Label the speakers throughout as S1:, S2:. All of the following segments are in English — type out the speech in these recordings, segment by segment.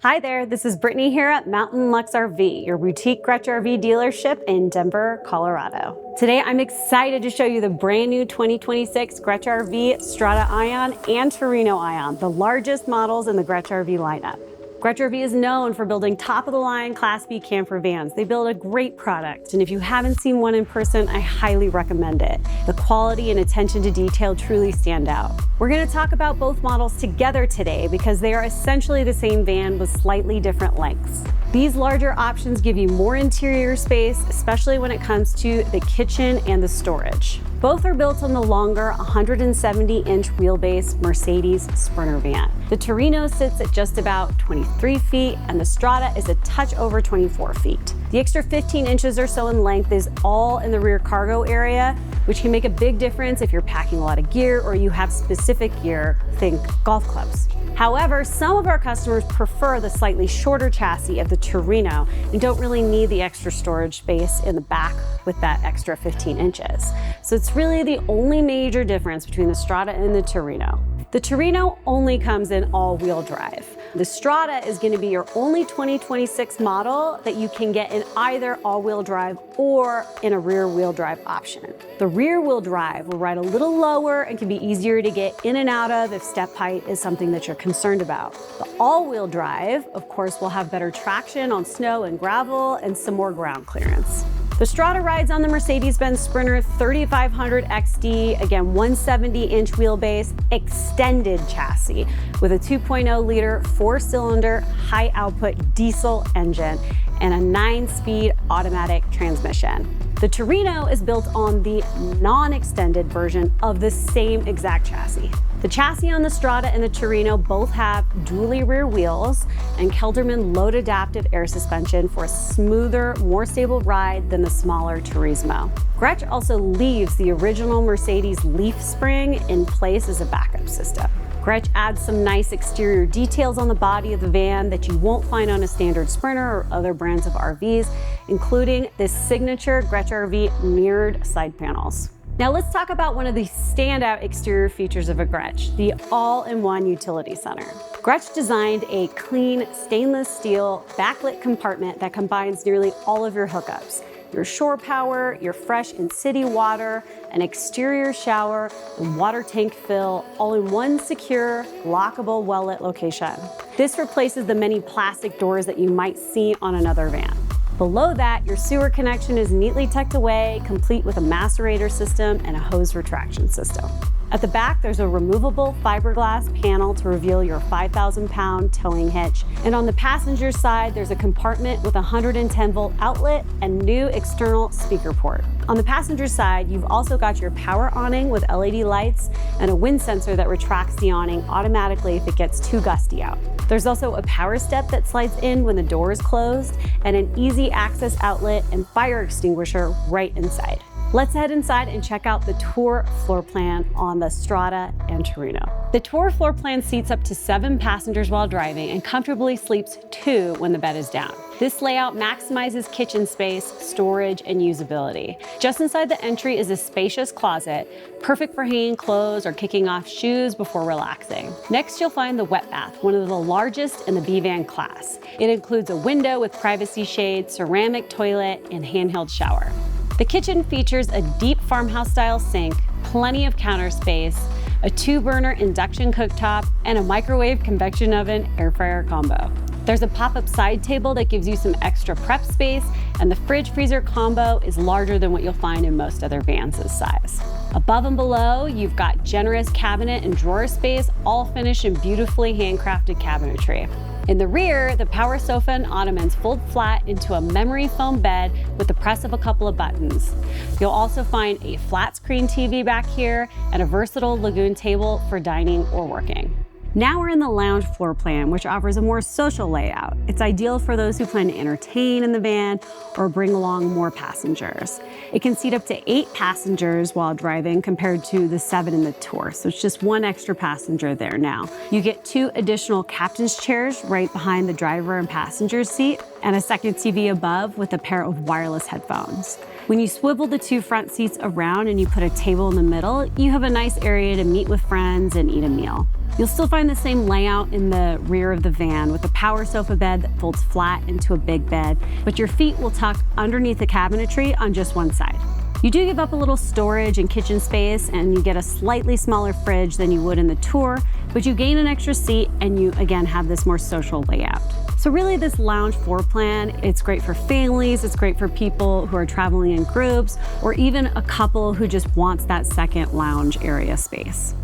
S1: Hi there, this is Brittany here at Mountain Luxe RV, your boutique Grech RV dealership in Denver, Colorado. Today I'm excited to show you the brand new 2026 Grech RV Strada-Ion and Terreno-Ion, the largest models in the Grech RV lineup. Grech RV is known for building top-of-the-line Class B camper vans. They build a great product, and if you haven't seen one in person, I highly recommend it. The quality and attention to detail truly stand out. We're going to talk about both models together today because they are essentially the same van with slightly different lengths. These larger options give you more interior space, especially when it comes to the kitchen and the storage. Both are built on the longer 170-inch wheelbase Mercedes Sprinter van. The Terreno sits at just about 23 feet and the Strada is a touch over 24 feet. The extra 15 inches or so in length is all in the rear cargo area, which can make a big difference if you're packing a lot of gear or you have specific gear, think golf clubs. However, some of our customers prefer the slightly shorter chassis of the Terreno and don't really need the extra storage space in the back with that extra 15 inches. So it's really the only major difference between the Strada and the Terreno. The Terreno only comes in all-wheel drive. The Strada is going to be your only 2026 model that you can get in either all-wheel drive or in a rear-wheel drive option. The rear-wheel drive will ride a little lower and can be easier to get in and out of if step height is something that you're concerned about. The all-wheel drive, of course, will have better traction on snow and gravel and some more ground clearance. The Strada rides on the Mercedes-Benz Sprinter 3500 XD, again 170-inch wheelbase, extended chassis with a 2.0-liter four-cylinder high-output diesel engine and a 9-speed automatic transmission. The Terreno is built on the non-extended version of the same exact chassis. The chassis on the Strada and the Terreno both have dually rear wheels and Kelderman load adaptive air suspension for a smoother, more stable ride than the smaller Turismo. Grech also leaves the original Mercedes leaf spring in place as a backup system. Grech adds some nice exterior details on the body of the van that you won't find on a standard Sprinter or other brands of RVs, including this signature Grech RV mirrored side panels. Now let's talk about one of the standout exterior features of a Grech, the all-in-one utility center. Grech designed a clean stainless steel backlit compartment that combines nearly all of your hookups. Your shore power, your fresh in-city water, an exterior shower, and water tank fill, all in one secure, lockable, well-lit location. This replaces the many plastic doors that you might see on another van. Below that, your sewer connection is neatly tucked away, complete with a macerator system and a hose retraction system. At the back, there's a removable fiberglass panel to reveal your 5,000-pound towing hitch. And on the passenger side, there's a compartment with a 110-volt outlet and new external speaker port. On the passenger side, you've also got your power awning with LED lights and a wind sensor that retracts the awning automatically if it gets too gusty out. There's also a power step that slides in when the door is closed and an easy access outlet and fire extinguisher right inside. Let's head inside and check out the tour floor plan on the Strada and Terreno. The tour floor plan seats up to 7 passengers while driving and comfortably sleeps 2 when the bed is down. This layout maximizes kitchen space, storage, and usability. Just inside the entry is a spacious closet, perfect for hanging clothes or kicking off shoes before relaxing. Next, you'll find the wet bath, one of the largest in the B-van class. It includes a window with privacy shade, ceramic toilet, and handheld shower. The kitchen features a deep farmhouse-style sink, plenty of counter space, a 2-burner induction cooktop, and a microwave convection oven air fryer combo. There's a pop-up side table that gives you some extra prep space, and the fridge-freezer combo is larger than what you'll find in most other vans this size. Above and below, you've got generous cabinet and drawer space, all finished in beautifully handcrafted cabinetry. In the rear, the power sofa and ottomans fold flat into a memory foam bed with the press of a couple of buttons. You'll also find a flat screen TV back here and a versatile lagoon table for dining or working. Now we're in the lounge floor plan, which offers a more social layout. It's ideal for those who plan to entertain in the van or bring along more passengers. It can seat up to 8 passengers while driving compared to the 7 in the Tour, so it's just 1 extra passenger there now. You get 2 additional captain's chairs right behind the driver and passenger seat, and a second TV above with a pair of wireless headphones. When you swivel the 2 front seats around and you put a table in the middle, you have a nice area to meet with friends and eat a meal. You'll still find the same layout in the rear of the van with a power sofa bed that folds flat into a big bed, but your feet will tuck underneath the cabinetry on just one side. You do give up a little storage and kitchen space, and you get a slightly smaller fridge than you would in the Tour, but you gain an extra seat and you again have this more social layout. So really this lounge floor plan, it's great for families, it's great for people who are traveling in groups, or even a couple who just wants that second lounge area space.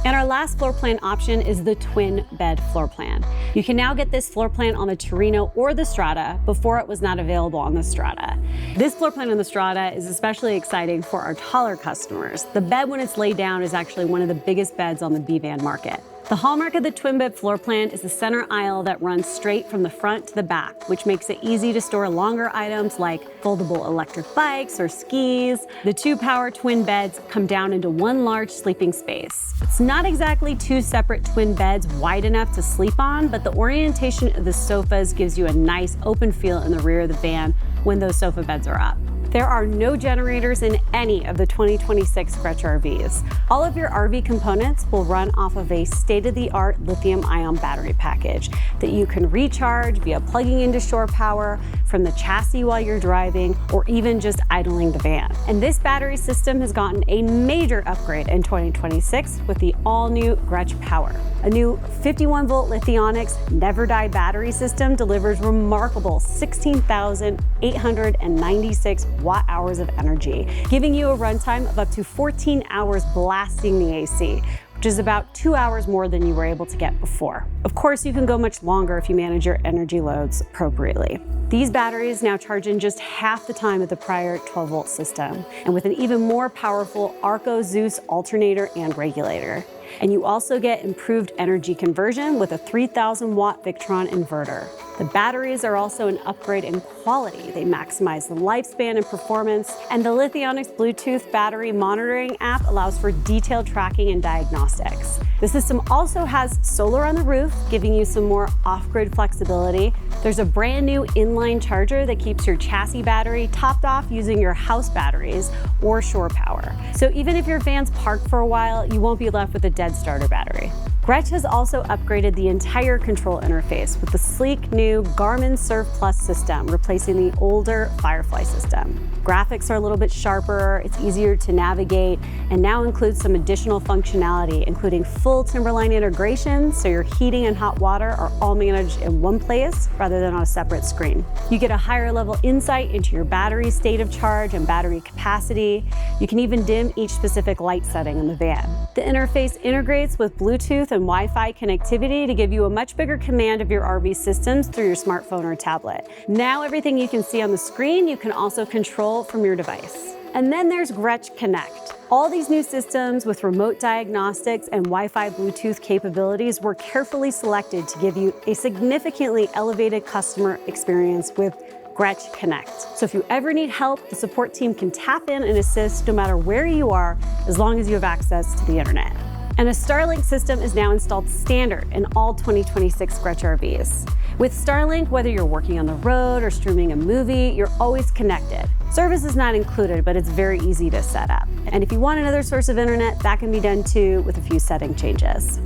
S1: And our last floor plan option is the twin bed floor plan. You can now get this floor plan on the Terreno or the Strada. Before it was not available on the Strada. This floor plan on the Strada is especially exciting for our taller customers. The bed when it's laid down is actually one of the biggest beds on the B-van market. The hallmark of the twin bed floor plan is the center aisle that runs straight from the front to the back, which makes it easy to store longer items like foldable electric bikes or skis. The two power twin beds come down into one large sleeping space. It's not exactly two separate twin beds wide enough to sleep on, but the orientation of the sofas gives you a nice open feel in the rear of the van when those sofa beds are up. There are no generators in any of the 2026 Grech RVs. All of your RV components will run off of a state-of-the-art lithium-ion battery package that you can recharge via plugging into shore power from the chassis while you're driving or even just idling the van. And this battery system has gotten a major upgrade in 2026 with the all-new GRECH Power. A new 51-volt Lithionics Never Die battery system delivers remarkable 16,896 watt-hours of energy, giving you a runtime of up to 14 hours blasting the AC, which is about 2 hours more than you were able to get before. Of course, you can go much longer if you manage your energy loads appropriately. These batteries now charge in just half the time of the prior 12-volt system, and with an even more powerful Arco Zeus alternator and regulator. And you also get improved energy conversion with a 3,000 watt Victron inverter. The batteries are also an upgrade in quality. They maximize the lifespan and performance, and the Lithionics Bluetooth battery monitoring app allows for detailed tracking and diagnostics. The system also has solar on the roof, giving you some more off-grid flexibility. There's a brand new inline charger that keeps your chassis battery topped off using your house batteries or shore power. So even if your van's parked for a while, you won't be left with a dead starter battery. Grech has also upgraded the entire control interface with the sleek new Garmin Serve Plus system, replacing the older Firefly system. Graphics are a little bit sharper, it's easier to navigate, and now includes some additional functionality, including full Timberline integration, so your heating and hot water are all managed in one place rather than on a separate screen. You get a higher level insight into your battery state of charge and battery capacity. You can even dim each specific light setting in the van. The interface integrates with Bluetooth and Wi-Fi connectivity to give you a much bigger command of your RV systems through your smartphone or tablet. Now everything you can see on the screen, you can also control from your device. And then there's Grech Connect. All these new systems with remote diagnostics and Wi-Fi Bluetooth capabilities were carefully selected to give you a significantly elevated customer experience with Grech Connect. So if you ever need help, the support team can tap in and assist no matter where you are, as long as you have access to the internet. And a Starlink system is now installed standard in all 2026 Grech RVs. With Starlink, whether you're working on the road or streaming a movie, you're always connected. Service is not included, but it's very easy to set up. And if you want another source of internet, that can be done too with a few setting changes.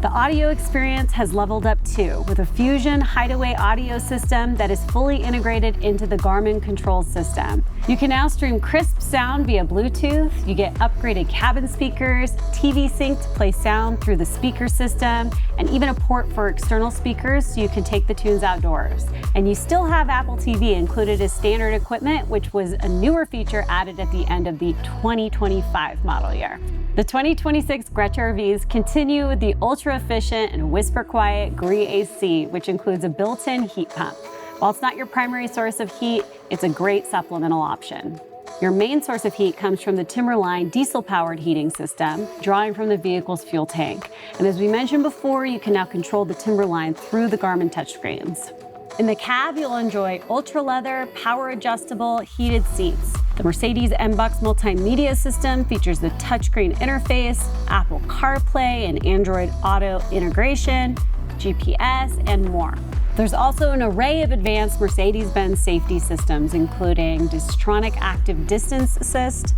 S1: The audio experience has leveled up too, with a Fusion Hideaway audio system that is fully integrated into the Garmin control system. You can now stream crisp sound via Bluetooth, you get upgraded cabin speakers, TV sync to play sound through the speaker system, and even a port for external speakers so you can take the tunes outdoors. And you still have Apple TV included as standard equipment, which was a newer feature added at the end of the 2025 model year. The 2026 Grech RVs continue with the ultra-efficient and whisper-quiet Gree AC, which includes a built-in heat pump. While it's not your primary source of heat, it's a great supplemental option. Your main source of heat comes from the Timberline diesel-powered heating system, drawing from the vehicle's fuel tank. And as we mentioned before, you can now control the Timberline through the Garmin touchscreens. In the cab, you'll enjoy ultra-leather, power-adjustable, heated seats. The Mercedes-Benz multimedia system features the touchscreen interface, Apple CarPlay and Android Auto integration, GPS, and more. There's also an array of advanced Mercedes-Benz safety systems, including Distronic Active Distance Assist,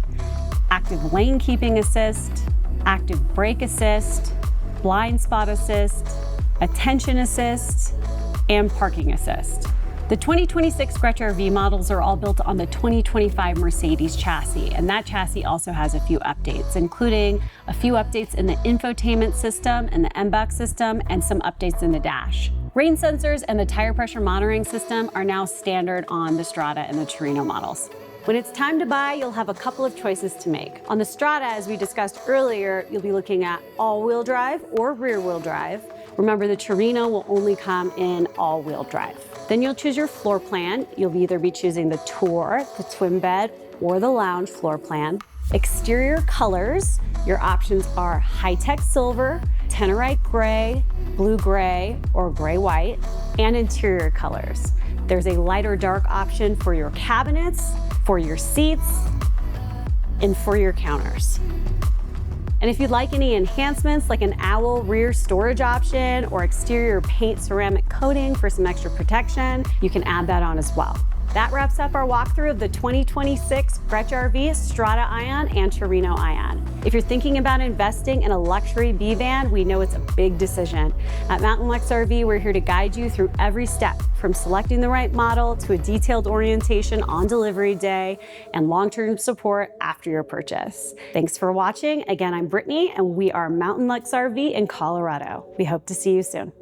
S1: Active Lane Keeping Assist, Active Brake Assist, blind spot assist, attention assist, and parking assist. The 2026 Grech RV models are all built on the 2025 Mercedes chassis, and that chassis also has a few updates, including a few updates in the infotainment system and the MBUX system, and some updates in the dash. Rain sensors and the tire pressure monitoring system are now standard on the Strada and the Terreno models. When it's time to buy, you'll have a couple of choices to make. On the Strada, as we discussed earlier, you'll be looking at all-wheel drive or rear-wheel drive. Remember, the Terreno will only come in all-wheel drive. Then you'll choose your floor plan. You'll either be choosing the Tour, the twin bed, or the lounge floor plan. Exterior colors, your options are high-tech silver, Tenorite gray, blue gray, or gray white, and interior colors. There's a light or dark option for your cabinets, for your seats, and for your counters. And if you'd like any enhancements like an owl rear storage option or exterior paint ceramic coating for some extra protection, you can add that on as well. That wraps up our walkthrough of the 2026 Grech RV, Strada-Ion, and Terreno-Ion. If you're thinking about investing in a luxury B van, we know it's a big decision. At Mountain Luxe RV, we're here to guide you through every step, from selecting the right model to a detailed orientation on delivery day and long-term support after your purchase. Thanks for watching. Again, I'm Brittany, and we are Mountain Luxe RV in Colorado. We hope to see you soon.